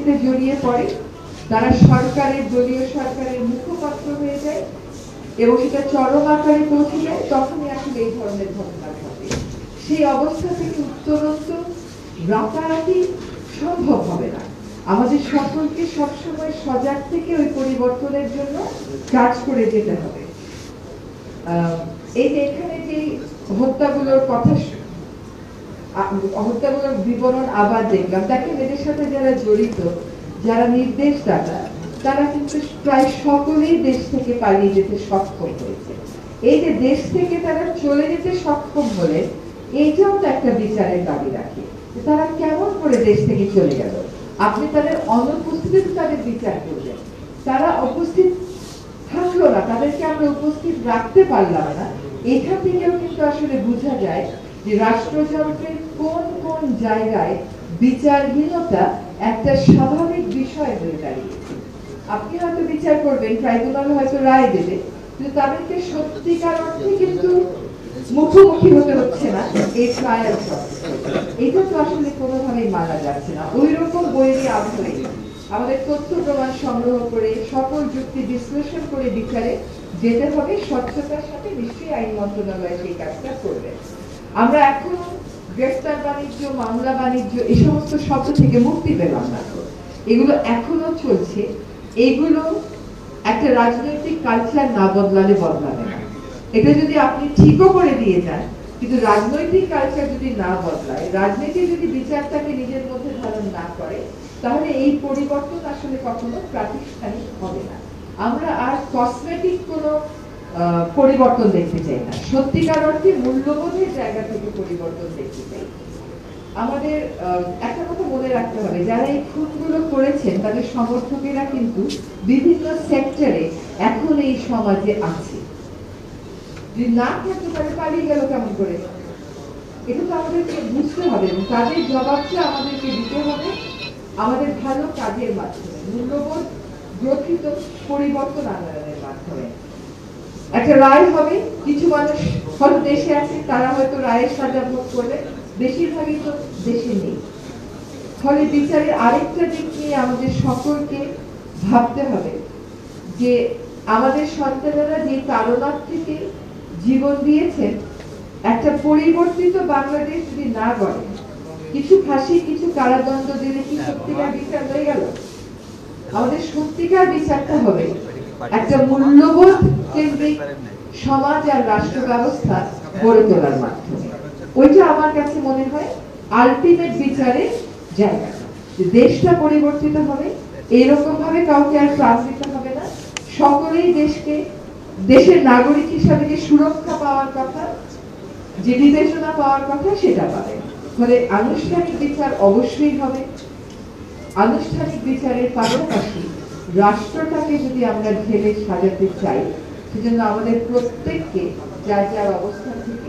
রাজনীতিতে জড়িয়ে পড়ে, তারা সরকারের, দলীয় সরকারের মুখপাত্র হয়ে যায় এবং সেটা চরম আকারে পৌঁছে যায়, তখনই আসলে এই ধরনের ঘটনা ঘটে। সেই অবস্থা থেকে উত্তরোত্তর রাতারাতি সম্ভব হবে না। আমাদের সকলকে সবসময় সজাগ থেকে ওই পরিবর্তনের জন্য কাজ করে যেতে হবে। এই যে এখানে যে হত্যাগুলোর কথা, হত্যাগুলোর বিবরণ আবার দেখলাম, দেখেন এদের সাথে যারা জড়িত, যারা নির্দেশদাতা, তারা কিন্তু প্রায় সকলেই দেশ থেকে পালিয়ে যেতে সক্ষম হয়েছে। এই যে দেশ থেকে তারা চলে যেতে সক্ষম হলে এইটাও তো একটা বিচারের দাবি রাখে, তারা কেমন করে দেশ থেকে চলে গেল। আপনি তাদের অনুপস্থিতিতে তাদের বিচার করবেন, তারা উপস্থিত থাকলো না, তাদেরকে আমরা উপস্থিত রাখতে পারলাম না। এখান থেকেও কিন্তু আসলে বোঝা যায় যে রাষ্ট্রযন্ত্রের কোন কোন জায়গায় বিচারহীনতা একটা স্বাভাবিক বিষয় হয়ে দাঁড়িয়েছে। আপনি হয়তো বিচার করবেন, ট্রাইব্যুনাল হয়তো রায় দেবে, কিন্তু তাদেরকে সত্যিকার অর্থে কিন্তু মুখোমুখি হতে হচ্ছে না এই ট্রায়াল। এটা তো আসলে কোনোভাবেই মানা যাচ্ছে না। ওই রকম বইয়েরই আবহে আমাদের তথ্য প্রমাণ সংগ্রহ করে সকল যুক্তি বিশ্লেষণ করে বিচারে যেতে হবে স্বচ্ছতার সাথে। নিশ্চয়ই আইন মন্ত্রণালয় সেই কাজটা করবে। আমরা এখন গ্রেফতার বাণিজ্য, মামলা বাণিজ্য এই সমস্ত শব্দ থেকে মুক্তি পেলাম না, এগুলো এখনো চলছে। এগুলো একটা রাজনৈতিক কালচার না বদলালে বদলাবে না। এটা যদি আপনি ঠিকও করে দিয়ে যান, কিন্তু রাজনৈতিক কালচার যদি না বদলায়, রাজনীতি যদি বিচারটাকে নিজের মধ্যে ধারণ না করে, তাহলে এই পরিবর্তন আসলে কখনো প্রাতিষ্ঠানিক হবে না। আমরা আর কসমেটিক কোনো পরিবর্তন দেখতে চাই না, সত্যিকার অর্থে মূল্যবোধের জায়গা থেকে পরিবর্তন দেখতে চাই। আমাদের একটা কথা মনে রাখতে হবে, যারা এই খুনগুলো করেছেন তাদের সমর্থকেরা কিন্তু বিভিন্ন সেক্টরে এখন এই সমাজে আছে। যদি না থাকতে পারে, পালিয়ে গেল কেমন করে? এটা তো আমাদেরকে বুঝতে হবে এবং তাদের জবাবটা আমাদেরকে দিতে হবে আমাদের ভালো কাজের মাধ্যমে, মূল্যবোধ গ্রথিত পরিবর্তন আনয়নের মাধ্যমে। একটা রায় হবে, কিছু মানুষ হয়তো দেশে আছে, তারা হয়তো রায়ের সাজা ভোগ করবে, বেশিরভাগই তো দেশে নেই। ফলে বিচারের আরেকটা দিক নিয়ে আমাদের সকলকে ভাবতে হবে যে আমাদের সন্তানেরা যে তাড়নার থেকে জীবন দিয়েছেন, একটা পরিবর্তিত বাংলাদেশ যদি না গড়ে, কিছু ফাঁসি, কিছু কারাদণ্ড দিলে কি সত্যিকার বিচার হয়ে গেল? আমাদের সত্যিকার বিচারটা হবে একটা মূল্যবোধ কেন্দ্রিক সমাজ আর রাষ্ট্র ব্যবস্থা গড়ে তোলার মাধ্যমে। ওইটা আমার কাছে মনে হয় আলটিমেট বিচারের জায়গা। দেশটা পরিবর্তিত হবে, এরকম ভাবে কাউকে আর প্রাণ দিতে হবে না। সকলেই দেশকে, দেশের নাগরিক হিসাবে যে সুরক্ষা পাওয়ার কথা, যে বিবেচনা পাওয়ার কথা, সেটা পাবে। ফলে আনুষ্ঠানিক বিচার অবশ্যই হবে। আনুষ্ঠানিক বিচারের পাশাপাশি রাষ্ট্রটাকে যদি আমরা ঢেলে সাজাতে চাই, সেজন্য আমাদের প্রত্যেককে যার যার অবস্থান থেকে